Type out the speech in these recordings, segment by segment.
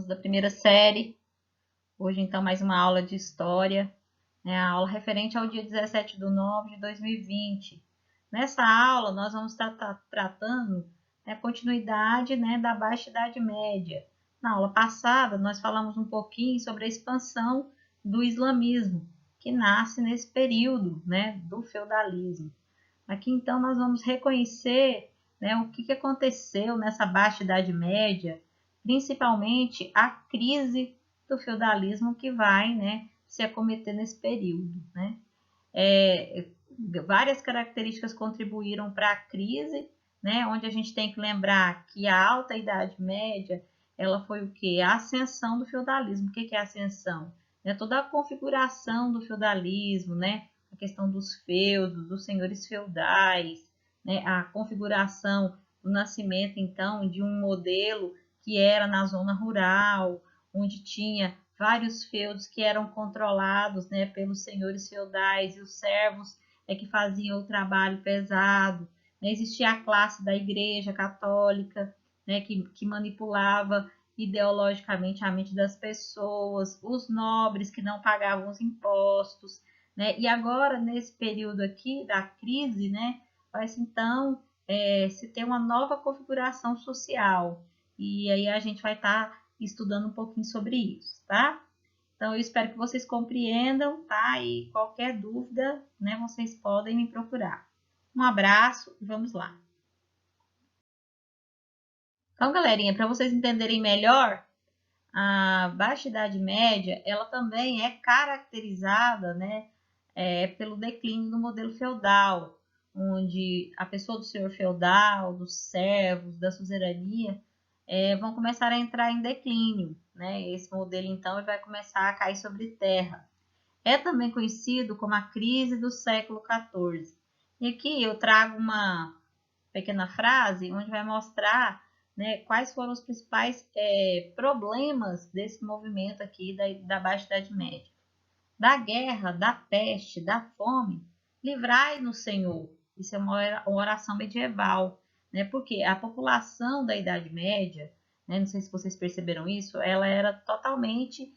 alunos da primeira série. Hoje, então, mais uma aula de história, né? A aula referente ao dia 17/9/2020. Nessa aula, nós vamos estar tratando a continuidade, né, da Baixa Idade Média. Na aula passada, nós falamos um pouquinho sobre a expansão do islamismo, que nasce nesse período, né, do feudalismo. Aqui, então, nós vamos reconhecer, né, o que aconteceu nessa Baixa Idade Média, principalmente a crise do feudalismo que vai, né, se acometer nesse período, né? Várias características contribuíram para a crise, né, onde a gente tem que lembrar que a Alta Idade Média, ela foi o quê? A ascensão do feudalismo. O que é a ascensão? É toda a configuração do feudalismo, né? A questão dos feudos, dos senhores feudais, né? A configuração do nascimento, então, de um modelo que era na zona rural, onde tinha vários feudos que eram controlados, né, pelos senhores feudais, e os servos que faziam o trabalho pesado. Né? Existia a classe da Igreja Católica, né, que manipulava ideologicamente a mente das pessoas, os nobres que não pagavam os impostos, né? E agora, nesse período aqui da crise, né, vai-se então se ter uma nova configuração social. E aí a gente vai estar estudando um pouquinho sobre isso, tá? Então, eu espero que vocês compreendam, tá? E qualquer dúvida, né, vocês podem me procurar. Um abraço e vamos lá. Então, galerinha, para vocês entenderem melhor, a Baixa Idade Média, ela também é caracterizada, né, pelo declínio do modelo feudal, onde a pessoa do senhor feudal, dos servos, da suzerania, vão começar a entrar em declínio, né? Esse modelo, então, vai começar a cair sobre terra. É também conhecido como a crise do século XIV. E aqui eu trago uma pequena frase onde vai mostrar, né, quais foram os principais problemas desse movimento aqui da Baixa Idade Média. Da guerra, da peste, da fome, livrai-nos, Senhor. Isso é uma oração medieval, né? Porque a população da Idade Média, né, não sei se vocês perceberam isso, ela era totalmente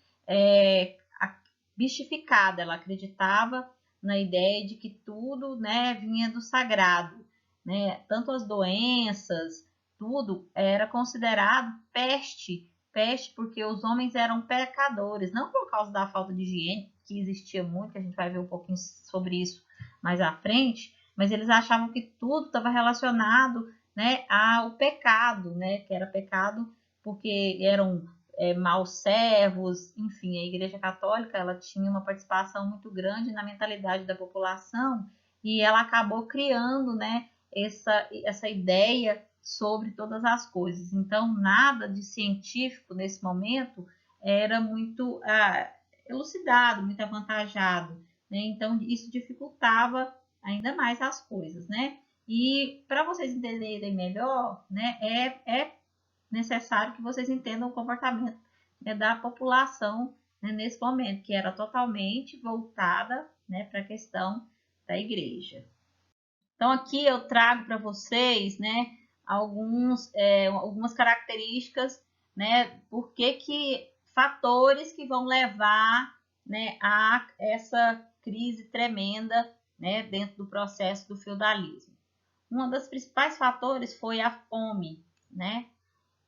mistificada, ela acreditava na ideia de que tudo, né, vinha do sagrado, né? Tanto as doenças, tudo era considerado peste, porque os homens eram pecadores, não por causa da falta de higiene, que existia muito, que a gente vai ver um pouquinho sobre isso mais à frente, mas eles achavam que tudo estava relacionado, né, ao pecado, né, que era pecado porque eram maus servos, enfim, a Igreja Católica ela tinha uma participação muito grande na mentalidade da população e ela acabou criando, né, essa ideia sobre todas as coisas. Então, nada de científico nesse momento era muito elucidado, muito avantajado, né? Então, isso dificultava ainda mais as coisas, né? E para vocês entenderem melhor, né, é necessário que vocês entendam o comportamento, né, da população, né, nesse momento, que era totalmente voltada, né, para a questão da igreja. Então, aqui eu trago para vocês, né, algumas características, né, que fatores que vão levar, né, a essa crise tremenda, né, dentro do processo do feudalismo. Um dos principais fatores foi a fome, né?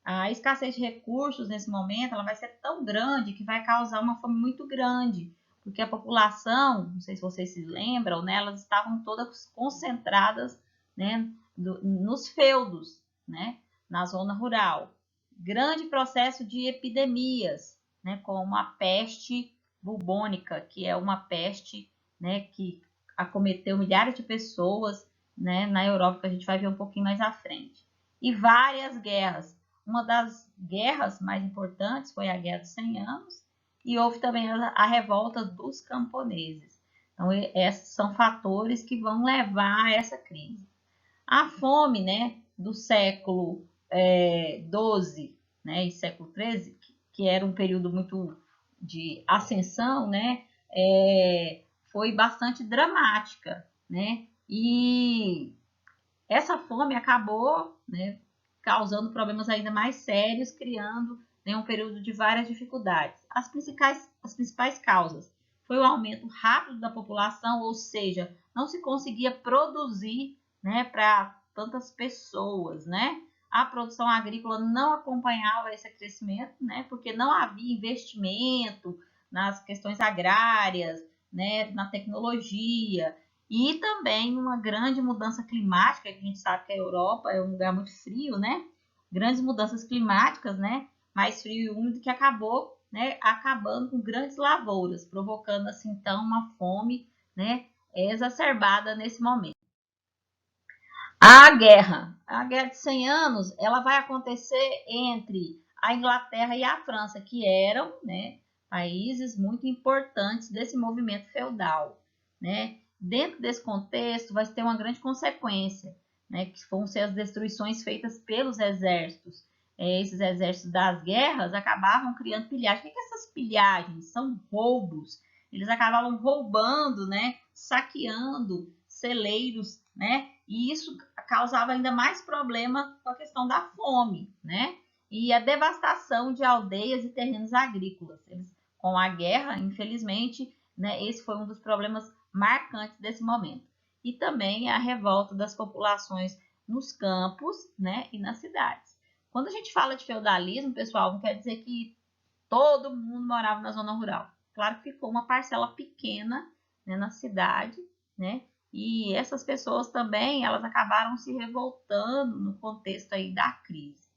A escassez de recursos nesse momento ela vai ser tão grande que vai causar uma fome muito grande, porque a população, não sei se vocês se lembram, né, elas estavam todas concentradas, né, nos feudos, né, na zona rural. Grande processo de epidemias, né, como a peste bubônica, que é uma peste, né, que acometeu milhares de pessoas, né, na Europa, que a gente vai ver um pouquinho mais à frente. E várias guerras. Uma das guerras mais importantes foi a Guerra dos 100 Anos e houve também a revolta dos camponeses. Então, esses são fatores que vão levar a essa crise. A fome, né, do século XII, né, e século XIII, que era um período muito de ascensão, né, foi bastante dramática, né, e essa fome acabou, né, causando problemas ainda mais sérios, criando, né, um período de várias dificuldades. As principais causas foi o aumento rápido da população, ou seja, não se conseguia produzir, né, para tantas pessoas, né? A produção agrícola não acompanhava esse crescimento, né, porque não havia investimento nas questões agrárias, né, na tecnologia, e também uma grande mudança climática, que a gente sabe que a Europa é um lugar muito frio, né? Grandes mudanças climáticas, né? Mais frio e úmido, que acabou, né, acabando com grandes lavouras, provocando assim então uma fome, né, exacerbada nesse momento. A guerra de 100 anos, ela vai acontecer entre a Inglaterra e a França, que eram, né, países muito importantes desse movimento feudal, né? Dentro desse contexto, vai ter uma grande consequência, né, que vão ser as destruições feitas pelos exércitos. Esses exércitos das guerras acabavam criando pilhagens. O que essas pilhagens? São roubos. Eles acabavam roubando, né, saqueando celeiros, né? E isso causava ainda mais problema com a questão da fome, né? E a devastação de aldeias e terrenos agrícolas. Com a guerra, infelizmente, né, esse foi um dos problemas marcantes desse momento. E também a revolta das populações nos campos, né, e nas cidades. Quando a gente fala de feudalismo, pessoal, não quer dizer que todo mundo morava na zona rural. Claro que ficou uma parcela pequena, né, na cidade, né? E essas pessoas também, elas acabaram se revoltando no contexto aí da crise.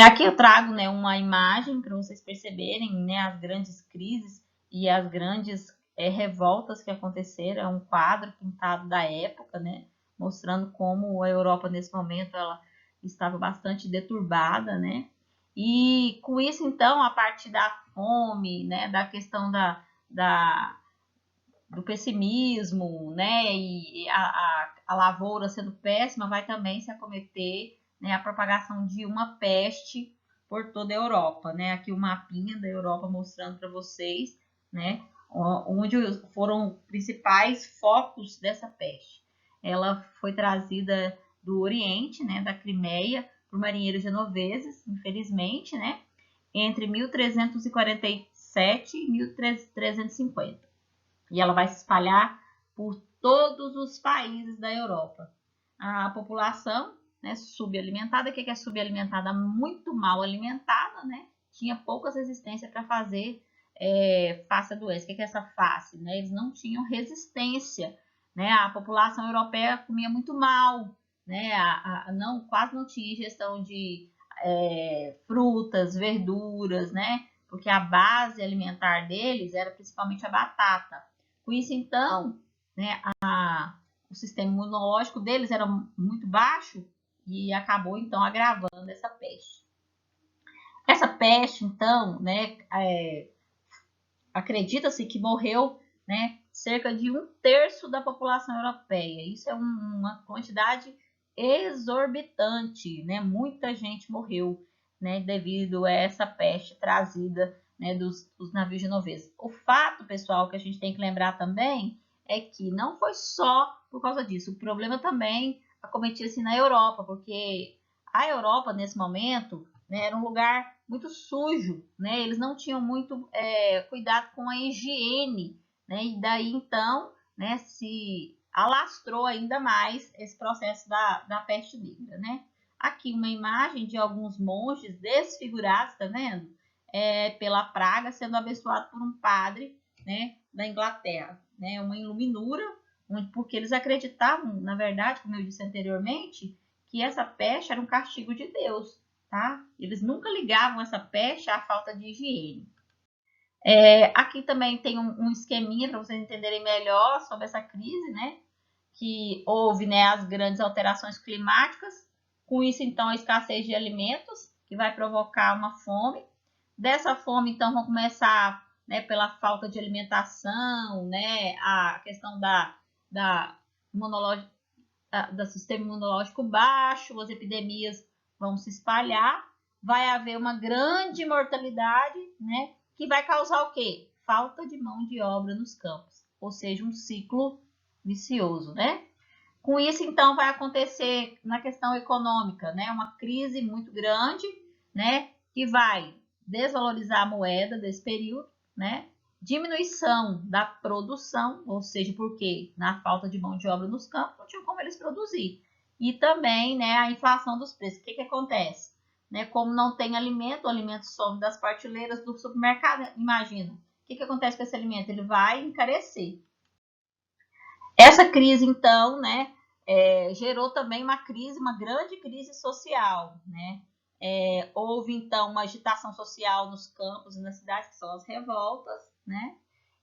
Aqui eu trago, né, uma imagem para vocês perceberem, né, as grandes crises e as grandes revoltas que aconteceram. É um quadro pintado da época, né, mostrando como a Europa nesse momento ela estava bastante deturbada, né? E com isso, então, a partir da fome, né, da questão do pessimismo, né, e a lavoura sendo péssima, vai também se acometer, né, a propagação de uma peste por toda a Europa, né? Aqui o mapinha da Europa mostrando para vocês, né, onde foram os principais focos dessa peste. Ela foi trazida do Oriente, né, da Crimeia, por marinheiros genoveses, infelizmente, né, entre 1347 e 1350. E ela vai se espalhar por todos os países da Europa. A população, né, subalimentada, o que é subalimentada? Muito mal alimentada, né? Tinha poucas resistências para fazer face à doença. O que é essa face? Né? Eles não tinham resistência, né? A população europeia comia muito mal, né? Quase não tinha ingestão de frutas, verduras, né? Porque a base alimentar deles era principalmente a batata. Com isso, então, né, o sistema imunológico deles era muito baixo e acabou, então, agravando essa peste. Essa peste, então, né, acredita-se que morreu, né, cerca de 1/3 da população europeia. Isso é uma quantidade exorbitante, né? Muita gente morreu, né, devido a essa peste trazida, né, dos navios genoveses. O fato, pessoal, que a gente tem que lembrar também é que não foi só por causa disso. O problema também acometia-se na Europa, porque a Europa, nesse momento, né, era um lugar muito sujo, né? Eles não tinham muito cuidado com a higiene, né? E daí, então, né, se alastrou ainda mais esse processo da peste negra, né? Aqui uma imagem de alguns monges desfigurados, tá vendo? Pela praga, sendo abençoado por um padre, né, da Inglaterra, né? Uma iluminura, porque eles acreditavam, na verdade, como eu disse anteriormente, que essa peste era um castigo de Deus, tá? Eles nunca ligavam essa peste à falta de higiene. Aqui também tem um esqueminha para vocês entenderem melhor sobre essa crise, né? Que houve, né, as grandes alterações climáticas, com isso, então, a escassez de alimentos, que vai provocar uma fome. Dessa fome, então, vão começar, né, pela falta de alimentação, né, a questão do sistema imunológico baixo, as epidemias vão se espalhar, vai haver uma grande mortalidade, né, que vai causar o quê? Falta de mão de obra nos campos, ou seja, um ciclo vicioso, né? Com isso, então, vai acontecer na questão econômica, né, uma crise muito grande, né, que vai desvalorizar a moeda desse período, né, diminuição da produção, ou seja, porque na falta de mão de obra nos campos não tinha como eles produzir, e também, né, a inflação dos preços. O que acontece? Né, como não tem alimento, o alimento some das prateleiras do supermercado, imagina. O que acontece com esse alimento? Ele vai encarecer. Essa crise, então, né, gerou também uma grande crise social, né? Houve, então, uma agitação social nos campos e nas cidades, que são as revoltas, né?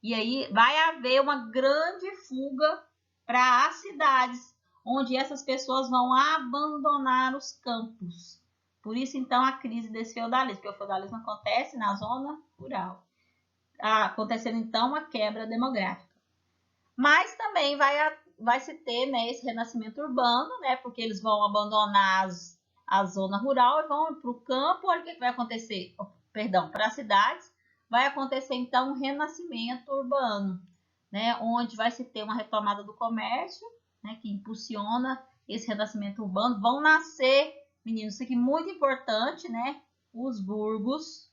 E aí vai haver uma grande fuga para as cidades, onde essas pessoas vão abandonar os campos. Por isso, então, a crise desse feudalismo, porque o feudalismo acontece na zona rural. Acontecendo, então, uma quebra demográfica. Mas também vai se ter, né, esse renascimento urbano, né, porque eles vão abandonar a zona rural e vão para o campo. Olha o que vai acontecer, perdão, para as cidades. Vai acontecer, então, um renascimento urbano, né, onde vai se ter uma retomada do comércio, né, que impulsiona esse renascimento urbano. Vão nascer, meninos, isso aqui é muito importante, né, os burgos,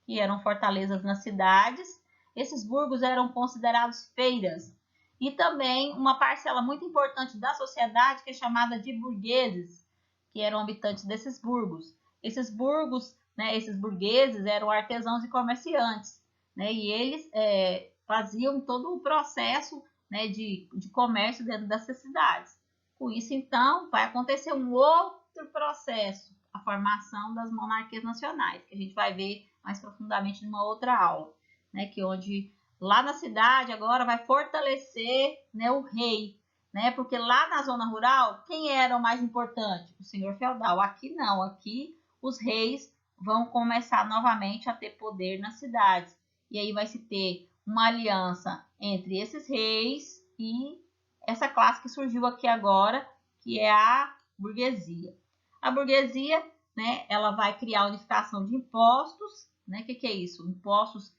que eram fortalezas nas cidades. Esses burgos eram considerados feiras, e também uma parcela muito importante da sociedade que é chamada de burgueses, que eram habitantes desses burgos. Esses burgos, né, esses burgueses eram artesãos e comerciantes, né, e eles faziam todo o processo, né, de comércio dentro dessas cidades. Com isso, então, vai acontecer um outro processo, a formação das monarquias nacionais, que a gente vai ver mais profundamente numa outra aula, né, que onde lá na cidade agora vai fortalecer, né, o rei, né? Porque lá na zona rural, quem era o mais importante? O senhor feudal. Aqui não, aqui os reis vão começar novamente a ter poder nas cidades. E aí vai se ter uma aliança entre esses reis e essa classe que surgiu aqui agora, que é a burguesia. A burguesia, né, ela vai criar a unificação de impostos, né? O que é isso? Impostos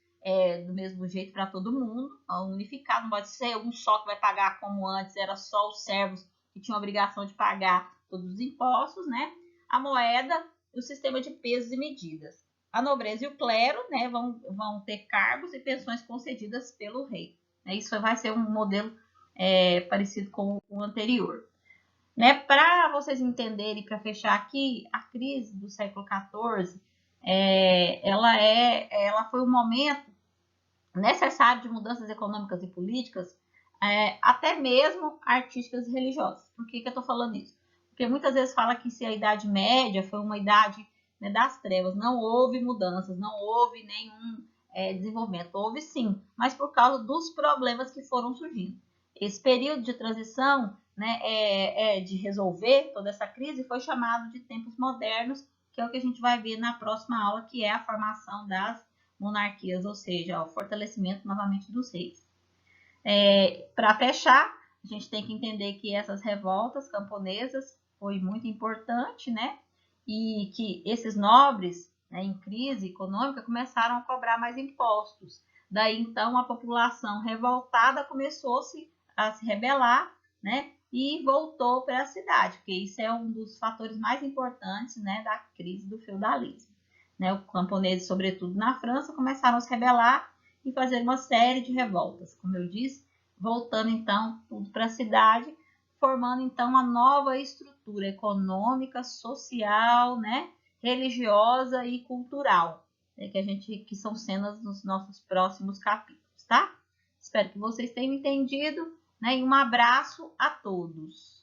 do mesmo jeito para todo mundo, unificado, não pode ser um só que vai pagar como antes, era só os servos que tinham a obrigação de pagar todos os impostos, né? A moeda e o sistema de pesos e medidas. A nobreza e o clero, né, vão ter cargos e pensões concedidas pelo rei. Isso vai ser um modelo parecido com o anterior. Né? Para vocês entenderem, para fechar aqui, a crise do século XIV, ela foi um momento necessário de mudanças econômicas e políticas, até mesmo artísticas e religiosas. Por que eu estou falando isso? Porque muitas vezes fala que se a Idade Média foi uma idade, né, das trevas, não houve mudanças, não houve nenhum desenvolvimento. Houve sim, mas por causa dos problemas que foram surgindo. Esse período de transição, né, de resolver toda essa crise foi chamado de tempos modernos, que é o que a gente vai ver na próxima aula, que é a formação das monarquias, ou seja, o fortalecimento novamente dos reis. Para fechar, a gente tem que entender que essas revoltas camponesas foi muito importante, né? E que esses nobres, né, em crise econômica, começaram a cobrar mais impostos. Daí, então, a população revoltada começou-se a se rebelar, né? E voltou para a cidade, porque isso é um dos fatores mais importantes, né, da crise do feudalismo. Né, os camponeses, sobretudo na França, começaram a se rebelar e fazer uma série de revoltas, como eu disse, voltando então tudo para a cidade, formando então uma nova estrutura econômica, social, né, religiosa e cultural, né, que são cenas nos nossos próximos capítulos, tá? Espero que vocês tenham entendido, né, e um abraço a todos.